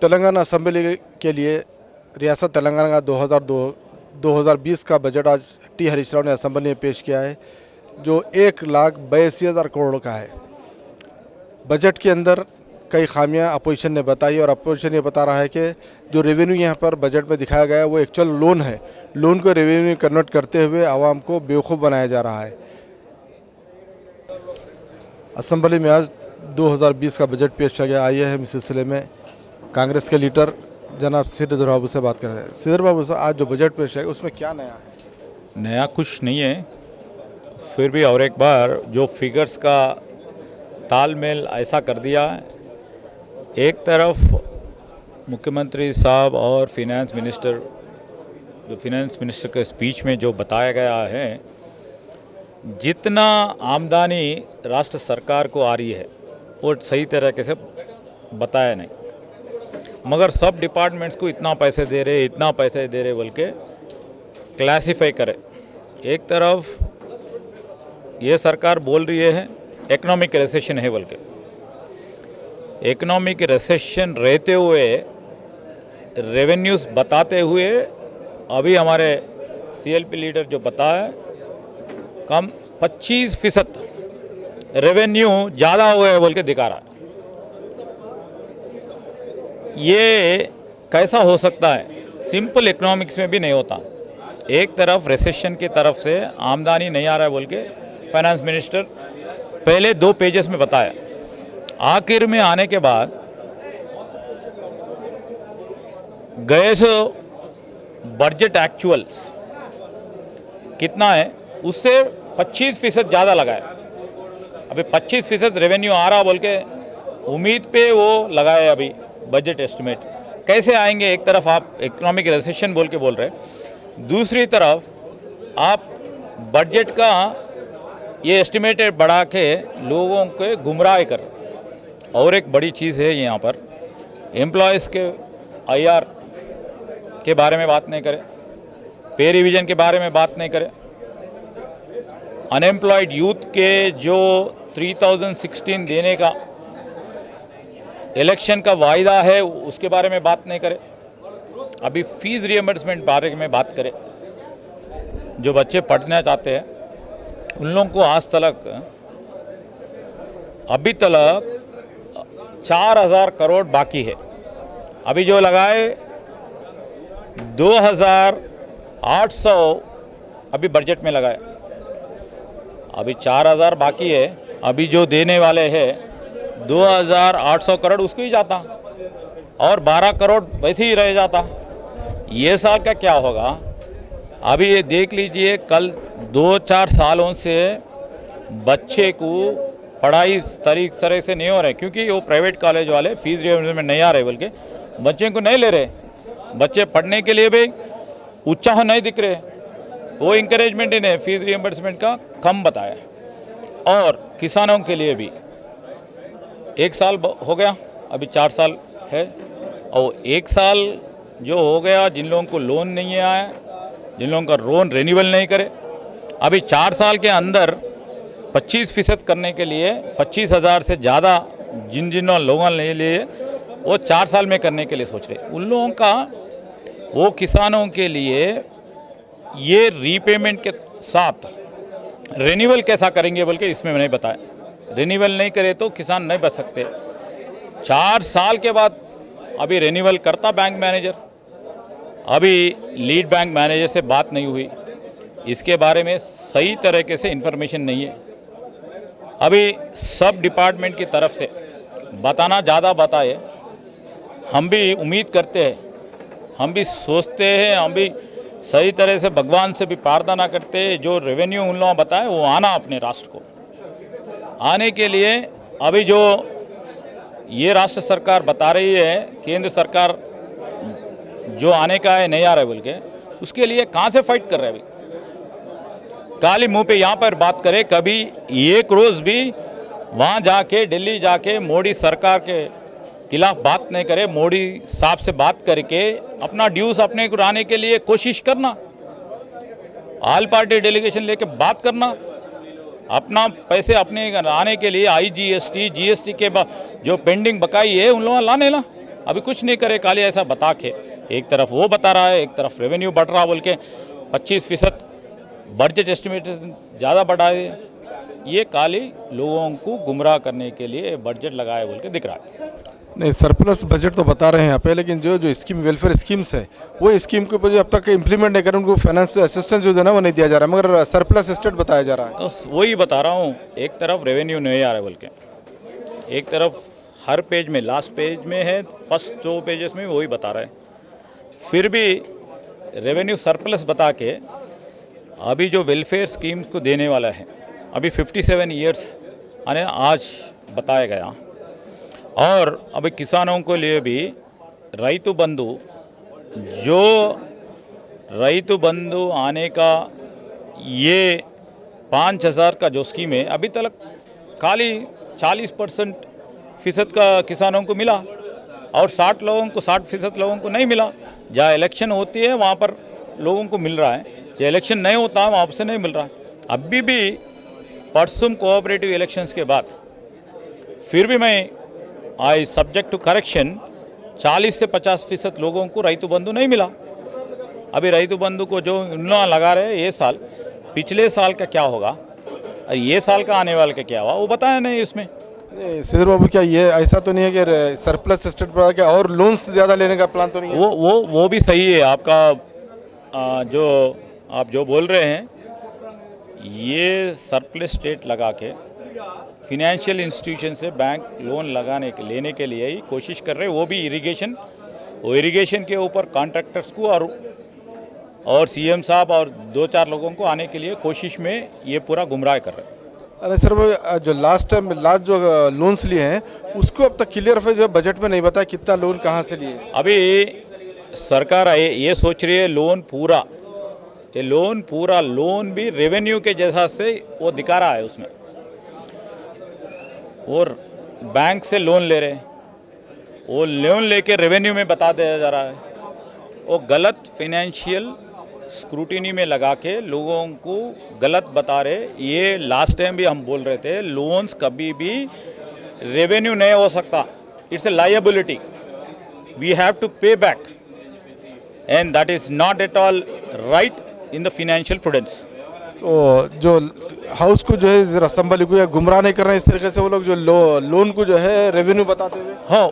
Telangana assembly के लिए रियासत तेलंगाना का 2020 का बजट आज टी हरीश राव ने असेंबली में पेश किया है, जो 1,82,000 करोड़ का है। बजट के अंदर कई खामियां अपोजिशन ने बताई और अपोजिशन ये बता रहा है कि जो रेवेन्यू यहाँ पर बजट में दिखाया गया है वो एक्चुअल लोन है। लोन को रेवेन्यू में कन्वर्ट करते हुए आवाम को बेवकूफ़ बनाया जा रहा है। असेंबली में आज 2020 का बजट पेश किया गया। आइए हम इस सिलसिले में कांग्रेस के लीडर जनाब श्रीधर बाबू से बात कर रहे हैं। श्रीधर बाबू साहब, आज जो बजट पेश है उसमें क्या नया है? नया कुछ नहीं है, फिर भी और एक बार जो फिगर्स का तालमेल ऐसा कर दिया है। एक तरफ मुख्यमंत्री साहब और फाइनेंस मिनिस्टर के स्पीच में जो बताया गया है, जितना आमदनी राष्ट्र सरकार को आ रही है वो सही तरीके से बताया नहीं, मगर सब डिपार्टमेंट्स को इतना पैसे दे रहे बोल के क्लासिफाई करे। एक तरफ ये सरकार बोल रही है इकोनॉमिक रिसेशन है बोल के। इकोनॉमिक रिसेशन रहते हुए रेवेन्यूज़ बताते हुए अभी हमारे सीएलपी लीडर जो बताया कम 25% रेवेन्यू ज़्यादा हुए है बोल के दिखा रहा है। ये कैसा हो सकता है? सिंपल इकोनॉमिक्स में भी नहीं होता। एक तरफ रिसेशन की तरफ से आमदनी नहीं आ रहा है बोल के फाइनेंस मिनिस्टर पहले 2 पेजेस में बताया। आखिर में आने के बाद गए सो बजट एक्चुअल्स कितना है उससे 25% ज़्यादा लगाए। अभी 25% रेवेन्यू आ रहा बोल के उम्मीद पे वो लगाए अभी बजट एस्टिमेट। कैसे आएंगे? एक तरफ आप इकोनॉमिक रिसेशन बोल के बोल रहे, दूसरी तरफ आप बजट का ये एस्टिमेटेड बढ़ा के लोगों के गुमराह कर। और एक बड़ी चीज़ है यहाँ पर, एम्प्लॉयज़ के आईआर के बारे में बात नहीं करें, पे रिवीजन के बारे में बात नहीं करें, अनएम्प्लॉयड यूथ के जो 3016 देने का इलेक्शन का वायदा है उसके बारे में बात नहीं करें। अभी फीस रिएम्बर्समेंट बारे में बात करें। जो बच्चे पढ़ना चाहते हैं उन लोगों को आज तक अभी तक 4000 करोड़ बाकी है। अभी जो लगाए 2800 अभी बजट में लगाए, अभी 4000 बाकी है। अभी जो देने वाले हैं 2800 करोड़ उसको ही जाता और 12 करोड़ वैसे ही रह जाता। ये साल का क्या होगा? अभी ये देख लीजिए, कल 2-4 सालों से बच्चे को पढ़ाई तरह से नहीं हो रहे, क्योंकि वो प्राइवेट कॉलेज वाले फीस रिएम्बर्समेंट नहीं आ रहे बोल के बच्चे को नहीं ले रहे। बच्चे पढ़ने के लिए भी उत्साह नहीं दिख रहे, वो इंकरेजमेंट ही नहीं, फीस रिएम्बर्समेंट का कम बताया। और किसानों के लिए भी 1 साल हो गया, अभी 4 साल है, और 1 साल जो हो गया जिन लोगों को लोन नहीं आया, जिन लोगों का लोन रिन्यूअल नहीं करे, अभी 4 साल के अंदर 25% करने के लिए 25,000 से ज़्यादा जिन लोगों ने लिए वो 4 साल में करने के लिए सोच रहे। उन लोगों का, वो किसानों के लिए ये रीपेमेंट के साथ रिन्यूअल कैसा करेंगे बोल के इसमें नहीं बताया। रिन्यूअल नहीं करे तो किसान नहीं बच सकते। 4 साल के बाद अभी रिन्यूअल करता बैंक मैनेजर, अभी लीड बैंक मैनेजर से बात नहीं हुई, इसके बारे में सही तरीके से इन्फॉर्मेशन नहीं है। अभी सब डिपार्टमेंट की तरफ से बताना ज़्यादा बताए। हम भी उम्मीद करते हैं, हम भी सोचते हैं, हम भी सही तरह से भगवान से भी प्रार्थना करते हैं, जो रेवेन्यू उन लोगों बताए वो आना अपने राष्ट्र को आने के लिए। अभी जो ये राष्ट्र सरकार बता रही है, केंद्र सरकार जो आने का है नहीं आ रहा है बोल के, उसके लिए कहाँ से फाइट कर रहे हैं? अभी काली मुंह पे यहाँ पर बात करे, कभी एक रोज़ भी वहाँ जाके दिल्ली जाके मोदी सरकार के खिलाफ बात नहीं करे। मोदी साहब से बात करके अपना ड्यूज अपने को लाने के लिए कोशिश करना, ऑल पार्टी डेलीगेशन लेके बात करना, अपना पैसे अपने आने के लिए IGST GST के जो पेंडिंग बकाई है उन लोगों लाने ला। अभी कुछ नहीं करे, खाली ऐसा बता के एक तरफ वो बता रहा है, एक तरफ रेवेन्यू बढ़ रहा बोल के 25% बजट एस्टिमेशन ज़्यादा बढ़ा है। ये खाली लोगों को गुमराह करने के लिए बजट लगाए बोल के दिख रहा है। नहीं, सरप्लस बजट तो बता रहे हैं यहाँ पे, लेकिन जो जो स्कीम वेलफेयर स्कीम्स है वो स्कीम के ऊपर जो अब तक इम्प्लीमेंट नहीं करें, उनको फाइनेंस असिस्टेंस जो है ना वो नहीं दिया जा रहा है, मगर सरप्लस स्टेट बताया जा रहा है। तो वही बता रहा हूँ, एक तरफ रेवेन्यू नहीं आ रहा है बोल के, एक तरफ हर पेज में, लास्ट पेज में है, फर्स्ट 2 पेजेस में वही बता रहा है, फिर भी रेवेन्यू सरप्लस बता के अभी जो वेलफेयर स्कीम को देने वाला है अभी 57 ईयर्स आने आज बताया गया। और अभी किसानों के लिए भी रैतु बंधु आने का ये 5,000 का जो स्कीम है अभी तक खाली 40% का किसानों को मिला और 60% लोगों को नहीं मिला। जहाँ इलेक्शन होती है वहाँ पर लोगों को मिल रहा है, जहाँ इलेक्शन नहीं होता है वहाँ से नहीं मिल रहा है। अभी भी परसों कोऑपरेटिव इलेक्शंस के बाद फिर भी मैं आई सब्जेक्ट टू करेक्शन 40 से 50% लोगों को रैतु बंधु नहीं मिला। अभी रैतु बंधु को जो उन्होंने लगा रहे हैं ये साल, पिछले साल का क्या होगा और ये साल का आने वाले का क्या हुआ वो बताया नहीं इसमें। श्रीधर बाबू, क्या ये ऐसा तो नहीं है कि सरप्लस स्टेट बढ़ा के और लोन्स ज़्यादा लेने का प्लान तो नहीं है? वो भी सही है आपका, जो आप जो बोल रहे हैं, ये सरप्लस स्टेट लगा के फिनेंशियल इंस्टीट्यूशन से बैंक लोन लेने के लिए ही कोशिश कर रहे हैं। वो भी इरिगेशन के ऊपर कॉन्ट्रैक्टर्स को और सीएम साहब और 2-4 लोगों को आने के लिए कोशिश में ये पूरा गुमराह कर रहे हैं। अरे सर, वो जो लास्ट जो लोन्स लिए हैं उसको अब तक क्लियर जो बजट में नहीं बताया कितना लोन कहाँ से लिए। अभी सरकार ये सोच रही है लोन भी रेवेन्यू के जैसा से वो दिखा रहा है उसमें, और बैंक से लोन ले रहे, वो लोन लेके रेवेन्यू में बता दिया जा रहा है। वो गलत फिनेंशियल स्क्रूटिनी में लगा के लोगों को गलत बता रहे। ये लास्ट टाइम भी हम बोल रहे थे, लोन्स कभी भी रेवेन्यू नहीं हो सकता, it's a liability, we have to pay back and that is not at all right in the financial prudence. तो जो हाउस को जो है जरा संभल को या गुमराह नहीं कर रहे हैं इस तरीके से वो लोग जो लोन को जो है रेवेन्यू बताते हुए। हाँ,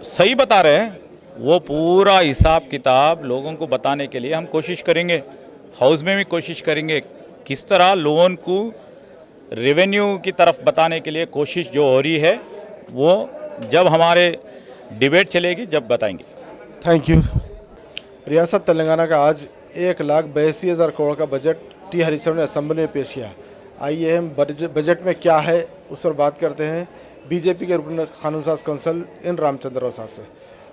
सही बता रहे हैं, वो पूरा हिसाब किताब लोगों को बताने के लिए हम कोशिश करेंगे, हाउस में भी कोशिश करेंगे, किस तरह लोन को रेवेन्यू की तरफ बताने के लिए कोशिश जो हो रही है वो जब हमारे डिबेट चलेगी जब बताएंगे। Thank you. रियासत तेलंगाना का आज 1,82,000 करोड़ का बजट टी हरीश राव ने असेंबली में पेश किया। आइए हम बजट में क्या है उस पर बात करते हैं बीजेपी के रुकन कानून साज कौंसिल इन रामचंद्र राव साहब से।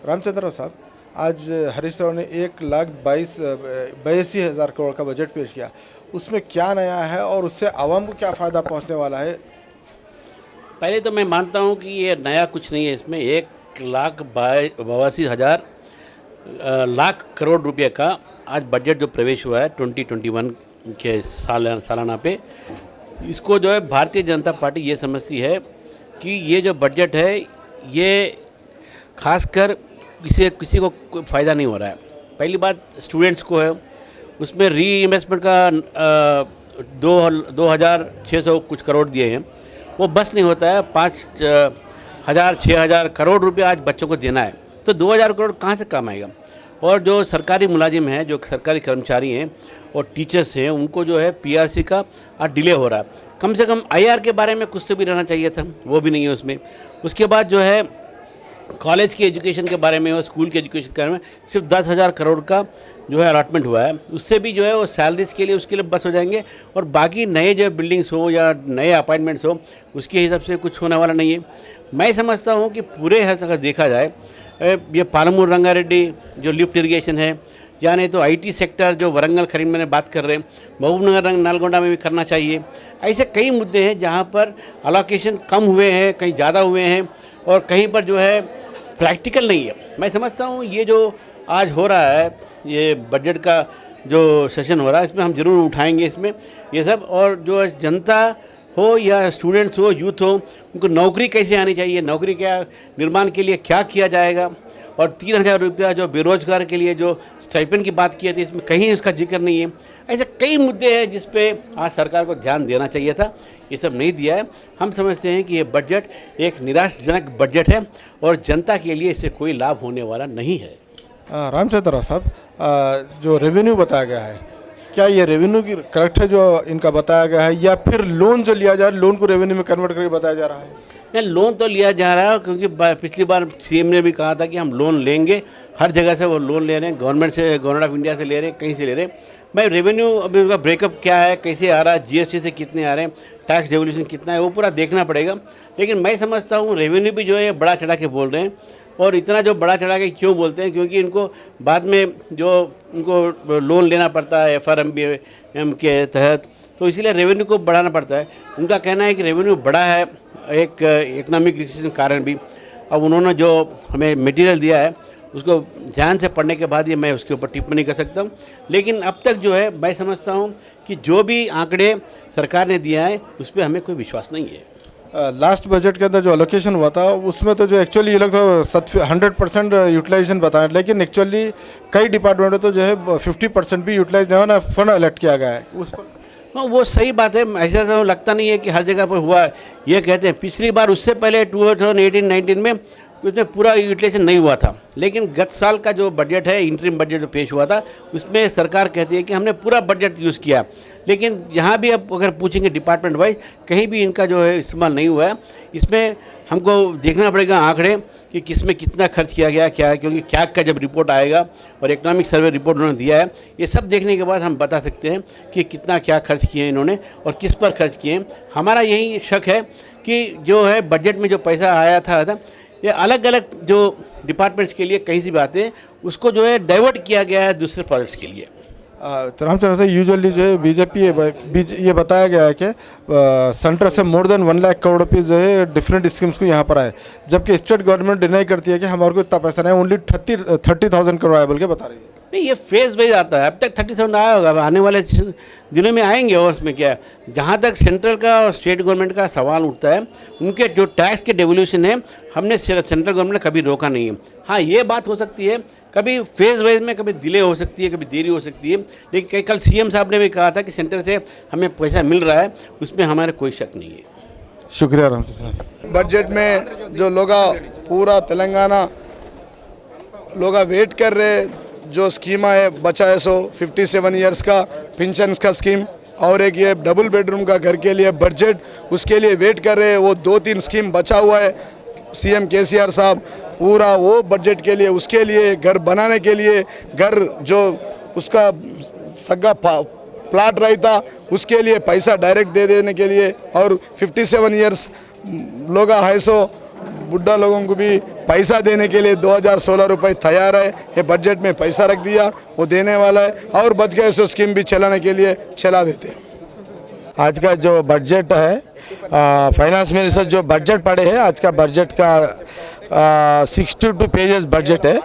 रामचंद्र राव साहब, आज हरीश राव ने 1,82,000 करोड़ का बजट पेश किया, उसमें क्या नया है और उससे आवाम को क्या फ़ायदा पहुंचने वाला है? पहले तो मैं मानता हूं कि ये नया कुछ नहीं है। इसमें 1,82,000 लाख करोड़ रुपए का आज बजट जो प्रवेश हुआ है 2021 के सालाना पे, इसको जो है भारतीय जनता पार्टी ये समझती है कि ये जो बजट है ये खासकर किसी को फ़ायदा नहीं हो रहा है। पहली बात स्टूडेंट्स को है, उसमें री इन्वेस्टमेंट का 2,600 कुछ करोड़ दिए हैं, वो बस नहीं होता है। 5,000-6,000 करोड़ रुपए आज बच्चों को देना है, तो 2,000 करोड़ कहाँ से काम आएगा? और जो सरकारी मुलाजिम हैं, जो सरकारी कर्मचारी हैं और टीचर्स हैं, उनको जो है पीआरसी का आज डिले हो रहा है। कम से कम आईआर के बारे में कुछ तो भी रहना चाहिए था, वो भी नहीं है उसमें। उसके बाद जो है कॉलेज की एजुकेशन के बारे में और स्कूल की एजुकेशन के बारे में सिर्फ 10,000 करोड़ का जो है अलॉटमेंट हुआ है, उससे भी जो है वो सैलरीज के लिए उसके लिए बस हो जाएंगे, और बाकी नए जो बिल्डिंग्स हो या नए अपॉइंटमेंट्स हो उसके हिसाब से कुछ होने वाला नहीं है। मैं समझता हूँ कि पूरे हद तक देखा जाए, ये पालमूर रंगारेड्डी जो लिफ्ट इरिगेशन है, या नहीं तो आईटी सेक्टर जो वरंगल खरीद में बात कर रहे हैं, महबूबनगर नालगोंडा में भी करना चाहिए। ऐसे कई मुद्दे हैं जहाँ पर अलोकेशन कम हुए हैं, कहीं ज़्यादा हुए हैं, और कहीं पर जो है प्रैक्टिकल नहीं है। मैं समझता हूँ ये जो आज हो रहा है, ये बजट का जो सेशन हो रहा है, इसमें हम ज़रूर उठाएंगे इसमें ये सब, और जो जनता हो या स्टूडेंट्स हो, यूथ हो, उनको नौकरी कैसे आनी चाहिए, नौकरी क्या निर्माण के लिए क्या किया जाएगा, और 3,000 रुपया जो बेरोजगार के लिए जो स्टाइपेंड की बात की थी, इसमें कहीं उसका जिक्र नहीं है। ऐसे कई मुद्दे हैं जिस पे आज सरकार को ध्यान देना चाहिए था, ये सब नहीं दिया है। हम समझते हैं कि ये बजट एक निराशाजनक बजट है और जनता के लिए इससे कोई लाभ होने वाला नहीं है। रामचंद्र साहब, जो रेवेन्यू बताया गया है, क्या ये रेवेन्यू की करेक्ट है जो इनका बताया गया है, या फिर लोन जो लिया जा रहा है लोन को रेवेन्यू में कन्वर्ट करके बताया जा रहा है? नहीं, लोन तो लिया जा रहा है, क्योंकि पिछली बार सीएम ने भी कहा था कि हम लोन लेंगे। हर जगह से वो लोन ले रहे हैं, गवर्नमेंट से, गवर्नमेंट ऑफ इंडिया से ले रहे हैं, कहीं से ले रहे हैं। भाई रेवेन्यू अभी उनका ब्रेकअप क्या है, कैसे आ रहा है, जीएसटी से कितने आ रहे हैं, टैक्स डेवल्यूशन कितना है, वो पूरा देखना पड़ेगा। लेकिन मैं समझता हूँ रेवेन्यू भी जो है बड़ा चढ़ा के बोल रहे हैं। और इतना जो बड़ा चढ़ा के क्यों बोलते हैं, क्योंकि इनको बाद में जो उनको लोन लेना पड़ता है FRMBM के तहत, तो इसीलिए रेवेन्यू को बढ़ाना पड़ता है। उनका कहना है कि रेवेन्यू बढ़ा है एक इकोनॉमिक रिसेशन कारण भी। अब उन्होंने जो हमें मटेरियल दिया है उसको ध्यान से पढ़ने के बाद ही मैं उसके ऊपर टिप्पणी कर सकता हूँ। लेकिन अब तक जो है मैं समझता हूँ कि जो भी आंकड़े सरकार ने दिया है उस पर हमें कोई विश्वास नहीं है। लास्ट बजट के अंदर जो एलोकेशन हुआ था उसमें तो जो एक्चुअली ये लोग तो 100% यूटिलाइजेशन बताएं, लेकिन एक्चुअली कई डिपार्टमेंट में तो जो है 50% भी यूटिलाइज नहीं होना, फंड अलर्ट किया गया है उस पर। हाँ, वो सही बात है। ऐसा तो लगता नहीं है कि हर जगह पर हुआ है। ये कहते हैं पिछली बार उससे पहले 2018-19 में उसमें पूरा यूटिलाइजेशन नहीं हुआ था, लेकिन गत साल का जो बजट है, इंटरिम बजट जो पेश हुआ था, उसमें सरकार कहती है कि हमने पूरा बजट यूज़ किया। लेकिन यहाँ भी अब अगर पूछेंगे डिपार्टमेंट वाइज, कहीं भी इनका जो है इस्तेमाल नहीं हुआ है। इसमें हमको देखना पड़ेगा आंकड़े कि किस में कितना खर्च किया गया, क्या है, क्योंकि कैग का जब रिपोर्ट आएगा और इकोनॉमिक सर्वे रिपोर्ट उन्होंने दिया है, ये सब देखने के बाद हम बता सकते हैं कि कितना क्या खर्च किए हैं इन्होंने और किस पर खर्च किए हैं। हमारा यही शक है कि जो है बजट में जो पैसा आया था ये अलग अलग जो डिपार्टमेंट्स के लिए कहीं सी बातें हैं उसको जो है डाइवर्ट किया गया है दूसरे प्रोजेक्ट्स के लिए। तो रामचंद्र से यूजुअली जो है बीजेपी ये बताया गया है कि सेंटर से मोर देन 1 लाख करोड़ रुपये जो है डिफरेंट स्कीम्स को यहाँ पर आए, जबकि स्टेट गवर्नमेंट डिनाई करती है कि हमारे को इतना पैसा नहीं, ओनली 30,000 करोड़ आया बोल के बता रही है। नहीं, ये फेज वाइज आता है। अब तक 30,000 आया होगा, आने वाले दिनों में आएंगे। और उसमें क्या है, जहाँ तक सेंट्रल का और स्टेट गवर्नमेंट का सवाल उठता है, उनके जो टैक्स के डेवल्यूशन है हमने सेंट्रल गवर्नमेंट ने कभी रोका नहीं है। हाँ, ये बात हो सकती है कभी फेज वाइज में कभी डिले हो सकती है, कभी देरी हो सकती है, लेकिन कल सीएम साहब ने भी कहा था कि सेंटर से हमें पैसा मिल रहा है, उसमें हमारा कोई शक नहीं है। शुक्रिया रामचंद्र साहब। बजट में जो लोग पूरा तेलंगाना लोग वेट कर रहे, जो स्कीमा है बचा है 57 ईयर्स का पेंशन का स्कीम, और एक ये डबल बेडरूम का घर के लिए बजट, उसके लिए वेट कर रहे हैं। वो 2-3 स्कीम बचा हुआ है। सीएम केसीआर साहब पूरा वो बजट के लिए, उसके लिए घर बनाने के लिए, घर जो उसका सगा प्लाट रहता उसके लिए पैसा डायरेक्ट दे देने के लिए, और 57 ईयर्स लोग है बुढ़ा लोगों को भी पैसा देने के लिए 2016 रुपये तैयार है। ये बजट में पैसा रख दिया, वो देने वाला है, और बच गए सो स्कीम भी चलाने के लिए चला देते हैं। आज का जो बजट है, फाइनेंस मिनिस्टर जो बजट पढ़े हैं, आज का बजट का 62 पेजेस बजट है।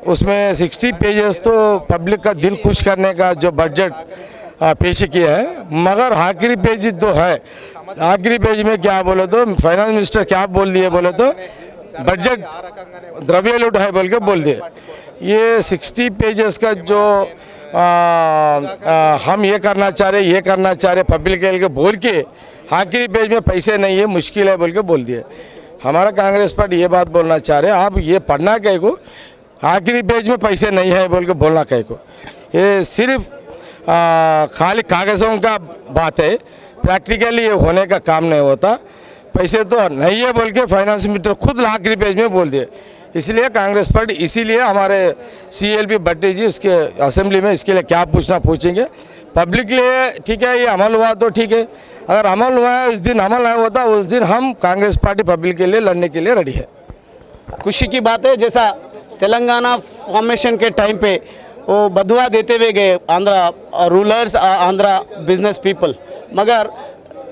उसमें 60 पेजेस तो पब्लिक का दिल खुश करने का जो बजट पेश किया है, मगर आखिरी पेज जो है, आखिरी पेज में क्या बोले तो फाइनेंस मिनिस्टर क्या बोल दिए बोले तो बजट द्रव्य लूट है बोल के बोल दिए। ये 60 पेजेस का जो हम ये करना चाह रहे, ये करना चाह रहे पब्लिक के लिए बोल के आखिरी पेज में पैसे नहीं है, मुश्किल है बोल के बोल दिए। हमारा कांग्रेस पार्टी ये बात बोलना चाह रहे, आप ये पढ़ना कहीं को आखिरी पेज में पैसे नहीं है बोल के बोलना कहीं को, ये सिर्फ खाली कागज़ों का बात है, प्रैक्टिकली ये होने का काम नहीं होता। पैसे तो नहीं है बोल के फाइनेंस मिनिस्टर खुद आखिरी पेज में बोल दिए। इसलिए कांग्रेस पार्टी, इसीलिए हमारे CLP भट्टी जी इसके असेंबली में इसके लिए क्या पूछना पूछेंगे। पब्लिक लिए ठीक है, ये अमल हुआ तो ठीक है, अगर अमल हुआ है, इस दिन अमल नहीं होता उस दिन हम कांग्रेस पार्टी पब्लिक के लिए लड़ने के लिए रेडी है। खुशी की बात है, जैसा तेलंगाना फॉर्मेशन के टाइम पे वो बदुआ देते हुए गए Andhra rulers, Andhra business people, मगर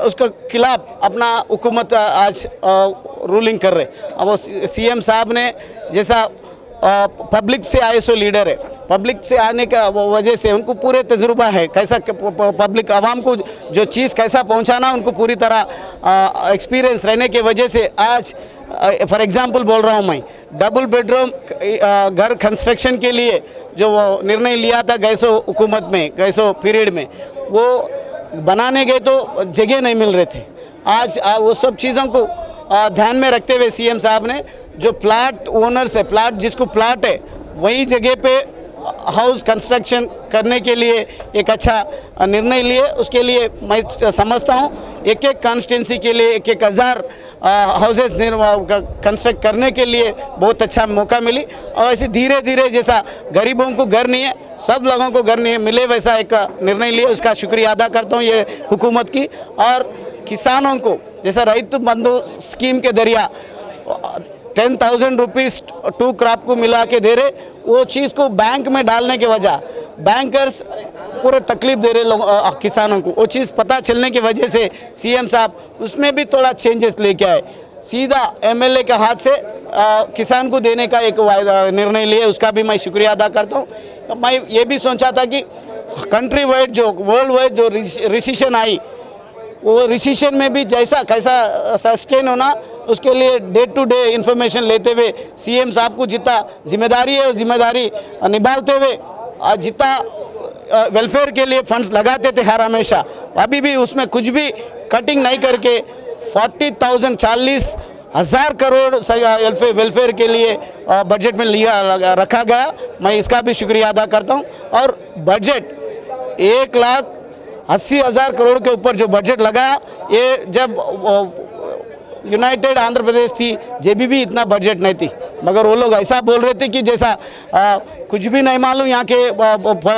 उसके खिलाफ अपना हुकूमत आज रूलिंग कर रहे। अब वो CM साहब ने जैसा पब्लिक से आए सो लीडर है। पब्लिक से आने का वजह से उनको पूरे तजुर्बा है कैसा पब्लिक आवाम को जो चीज़ कैसा पहुंचाना, उनको पूरी तरह एक्सपीरियंस रहने की वजह से आज फॉर एग्जांपल बोल रहा हूं मैं, डबल बेडरूम घर कंस्ट्रक्शन के लिए जो वो निर्णय लिया था गैसो हुकूमत में, गैसो पीरियड में, वो बनाने गए तो जगह नहीं मिल रहे थे। आज वो सब चीज़ों को ध्यान में रखते हुए सीएम साहब ने जो प्लाट ओनर्स है, प्लाट जिसको प्लाट है वही जगह पे हाउस कंस्ट्रक्शन करने के लिए एक अच्छा निर्णय लिए। उसके लिए मैं समझता हूँ एक एक कॉन्स्टिट्यूंसी के लिए 1,000 हाउसेस कंस्ट्रक्ट करने के लिए बहुत अच्छा मौका मिली। और ऐसे धीरे धीरे जैसा गरीबों को घर नहीं है, सब लोगों को घर नहीं मिले, वैसा एक निर्णय लिए, उसका शुक्रिया अदा करता हूँ ये हुकूमत की। और किसानों को जैसा रैतु बंधु स्कीम के जरिया 10,000 रुपीज़ 2 क्रॉप को मिला के दे रहे, वो चीज़ को बैंक में डालने के वजह बैंकर्स पूरे तकलीफ दे रहे किसानों को। वो चीज़ पता चलने की वजह से सीएम साहब उसमें भी थोड़ा चेंजेस लेके आए, सीधा एमएलए के हाथ से किसान को देने का एक निर्णय लिए, उसका भी मैं शुक्रिया अदा करता हूँ। मैं ये भी सोचा था कि कंट्री वाइड जो वर्ल्ड वाइड जो रिसेशन आई, वो रिसेशन में भी जैसा कैसा सस्टेन होना, उसके लिए डे टू डे इंफॉर्मेशन लेते हुए सीएम साहब को जितना जिम्मेदारी है वो जिम्मेदारी निभाते हुए जितना वेलफेयर के लिए फंड्स लगाते थे हर हमेशा, अभी भी उसमें कुछ भी कटिंग नहीं करके 40,000 करोड़ वेलफेयर के लिए बजट में रखा गया। मैं इसका भी शुक्रिया अदा करता हूँ। और बजट 1,80,000 करोड़ के ऊपर जो बजट लगा, ये जब यूनाइटेड आंध्र प्रदेश थी, जेबीबी इतना बजट नहीं थी, मगर वो लोग ऐसा बोल रहे थे कि जैसा कुछ भी नहीं मालूम यहाँ के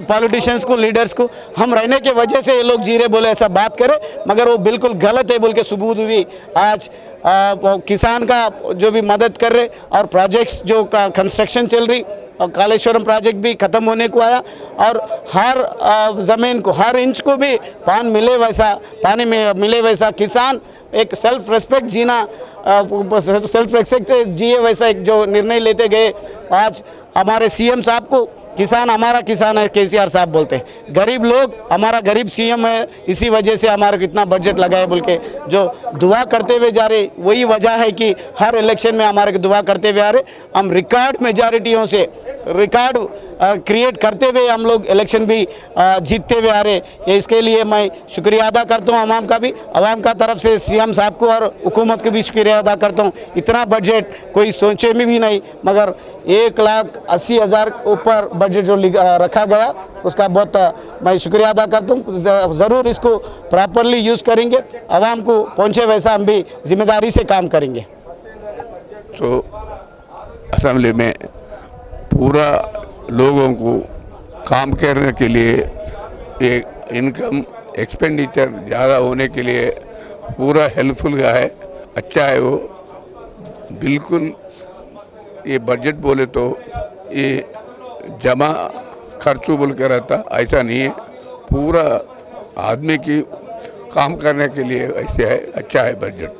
पॉलिटिशियंस को, लीडर्स को, हम रहने के वजह से ये लोग जीरे बोले ऐसा बात करें, मगर वो बिल्कुल गलत है बोल के सबूत हुई। आज किसान का जो भी मदद कर रहे और प्रोजेक्ट्स जो का कंस्ट्रक्शन चल रही, और कालेश्वरम प्रोजेक्ट भी ख़त्म होने को आया, और हर ज़मीन को, हर इंच को भी पानी में मिले वैसा किसान एक सेल्फ रेस्पेक्ट जीना, सेल्फ रेस्पेक्ट जिए वैसा एक जो निर्णय लेते गए। आज हमारे सीएम साहब को किसान हमारा किसान है, केसीआर साहब बोलते हैं, गरीब लोग हमारा गरीब सीएम है, इसी वजह से हमारा कितना बजट लगा है बोल के जो दुआ करते हुए जा रहे, वही वजह है कि हर इलेक्शन में हमारे दुआ करते हुए आ रहे। हम रिकॉर्ड मेजॉरिटियों से रिकॉर्ड क्रिएट करते हुए हम लोग इलेक्शन भी जीतते हुए आ रहे। इसके लिए मैं शुक्रिया अदा करता हूँ आवाम का भी, आवाम का तरफ से सीएम साहब को और हुकूमत को भी शुक्रिया अदा करता हूँ। इतना बजट कोई सोचे में भी नहीं, मगर 1,80,000 ऊपर बजट जो रखा गया, उसका बहुत मैं शुक्रिया अदा करता हूँ। ज़रूर इसको प्रॉपरली यूज़ करेंगे, आवाम को पहुँचे वैसा हम भी जिम्मेदारी से काम करेंगे। तो असेंबली में पूरा लोगों को काम करने के लिए एक इनकम एक्सपेंडिचर ज़्यादा होने के लिए पूरा हेल्पफुल है, अच्छा है वो बिल्कुल। ये बजट बोले तो ये जमा खर्चू बोल कर रहता, ऐसा नहीं है, पूरा आदमी की काम करने के लिए ऐसे है, अच्छा है बजट।